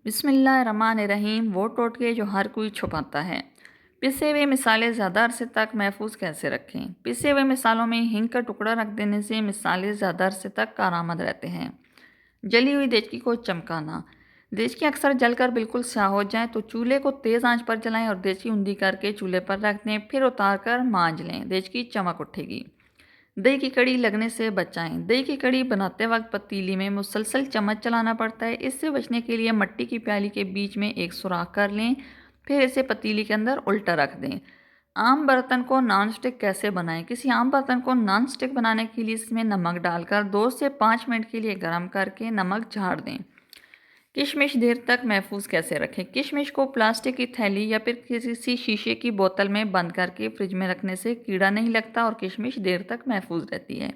बिस्मिल्लाहिर्रहमानिर्रहीम। वो टोटके जो हर कोई छुपाता है। पिसे हुए मिसालें ज़्यादा अरसे तक महफूज कैसे रखें। पिसे हुए मिसालों में हींग का टुकड़ा रख देने से मिसालें ज़्यादा अरसे तक कारआमद रहते हैं। जली हुई देचकी को चमकाना। देचकी अक्सर जलकर बिल्कुल स्याह हो जाए तो चूल्हे को तेज़ आंच पर जलाएं और देचकी ऊंधी करके चूल्हे पर रख दें, फिर उतार कर मांज लें, देचकी चमक उठेगी। दही की कड़ी लगने से बचाएं। दही की कड़ी बनाते वक्त पतीली में मुसलसल चम्मच चलाना पड़ता है। इससे बचने के लिए मिट्टी की प्याली के बीच में एक सुराख कर लें, फिर इसे पतीली के अंदर उल्टा रख दें। आम बर्तन को नॉन स्टिक कैसे बनाएं। किसी आम बर्तन को नॉन स्टिक बनाने के लिए इसमें नमक डालकर 2 से 5 मिनट के लिए गर्म करके नमक झाड़ दें। किशमिश देर तक महफूज कैसे रखें। किशमिश को प्लास्टिक की थैली या फिर किसी शीशे की बोतल में बंद करके फ्रिज में रखने से कीड़ा नहीं लगता और किशमिश देर तक महफूज रहती है।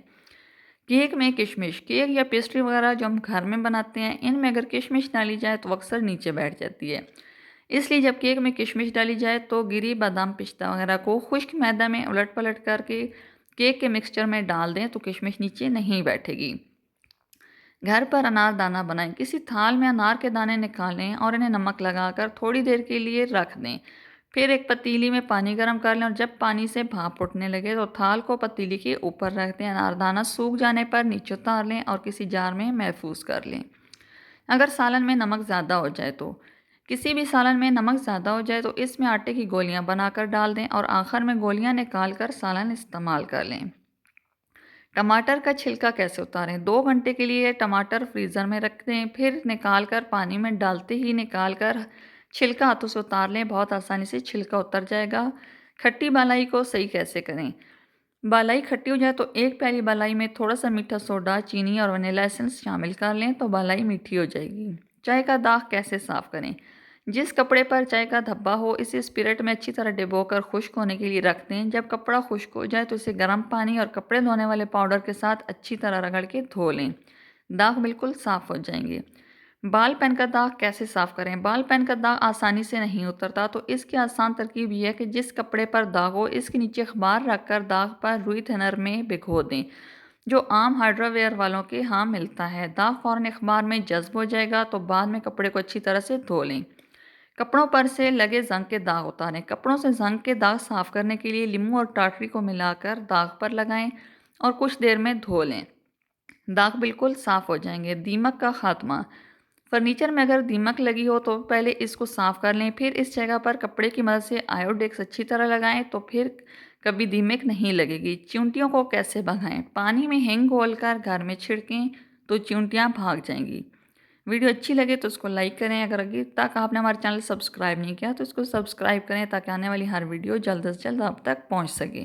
केक में किशमिश। केक या पेस्ट्री वगैरह जो हम घर में बनाते हैं, इनमें अगर किशमिश डाली जाए तो अक्सर नीचे बैठ जाती है। इसलिए जब केक में किशमिश डाली जाए तो गिरी बादाम पिस्ता वगैरह को खुश्क मैदा में उलट पलट करके केक के मिक्सचर में डाल दें तो किशमिश नीचे नहीं बैठेगी। घर पर अनार दाना बनाएं। किसी थाल में अनार के दाने निकालें और इन्हें नमक लगाकर थोड़ी देर के लिए रख दें। फिर एक पतीली में पानी गर्म कर लें और जब पानी से भाप उठने लगे तो थाल को पतीली के ऊपर रख दें। अनारदाना सूख जाने पर नीचे उतार लें और किसी जार में महफूज कर लें। अगर सालन में नमक ज़्यादा हो जाए तो किसी भी सालन में नमक ज़्यादा हो जाए तो इसमें आटे की गोलियां बनाकर डाल दें और आखिर में गोलियां निकाल कर सालन इस्तेमाल कर लें। टमाटर का छिलका कैसे उतारें। 2 घंटे के लिए टमाटर फ्रीज़र में रख दें, फिर निकाल कर पानी में डालते ही निकाल कर छिलका हाथों से उतार लें। बहुत आसानी से छिलका उतर जाएगा। खट्टी बालाई को सही कैसे करें। बालाई खट्टी हो जाए तो 1 प्याली बालाई में थोड़ा सा मीठा सोडा, चीनी और वनीला एसेंस शामिल कर लें तो बालाई मीठी हो जाएगी। चाय का दाग कैसे साफ़ करें। जिस कपड़े पर चाय का धब्बा हो इसे स्पिरिट में अच्छी तरह डिबोकर खुश्क होने के लिए रख दें। जब कपड़ा खुश्क हो जाए तो इसे गर्म पानी और कपड़े धोने वाले पाउडर के साथ अच्छी तरह रगड़ के धो लें। दाग बिल्कुल साफ़ हो जाएंगे। बाल पेन का दाग कैसे साफ़ करें। बाल पेन का दाग आसानी से नहीं उतरता तो इसकी आसान तरकीब यह है कि जिस कपड़े पर दाग हो इसके नीचे अखबार रखकर दाग पर रुई थिनर में भिगो दें, जो आम हाइड्रोवेयर वालों के यहाँ मिलता है। दाग फौरन अखबार में जज्ब हो जाएगा तो बाद में कपड़े को अच्छी तरह से धो लें। कपड़ों पर से लगे जंग के दाग उतारें। कपड़ों से जंग के दाग साफ करने के लिए लींबू और टाटरी को मिलाकर दाग पर लगाएं और कुछ देर में धो लें। दाग बिल्कुल साफ हो जाएंगे। दीमक का खात्मा। फर्नीचर में अगर दीमक लगी हो तो पहले इसको साफ कर लें, फिर इस जगह पर कपड़े की मदद से आयोडेक्स अच्छी तरह लगाएं तो फिर कभी दीमक नहीं लगेगी। चींटियों को कैसे भगाएं। पानी में हींग घोलकर घर में छिड़कें तो चींटियां भाग जाएंगी। वीडियो अच्छी लगे तो उसको लाइक करें। अगर अभी तक आपने हमारे चैनल सब्सक्राइब नहीं किया तो इसको सब्सक्राइब करें ताकि आने वाली हर वीडियो जल्द से जल्द आप तक पहुंच सके।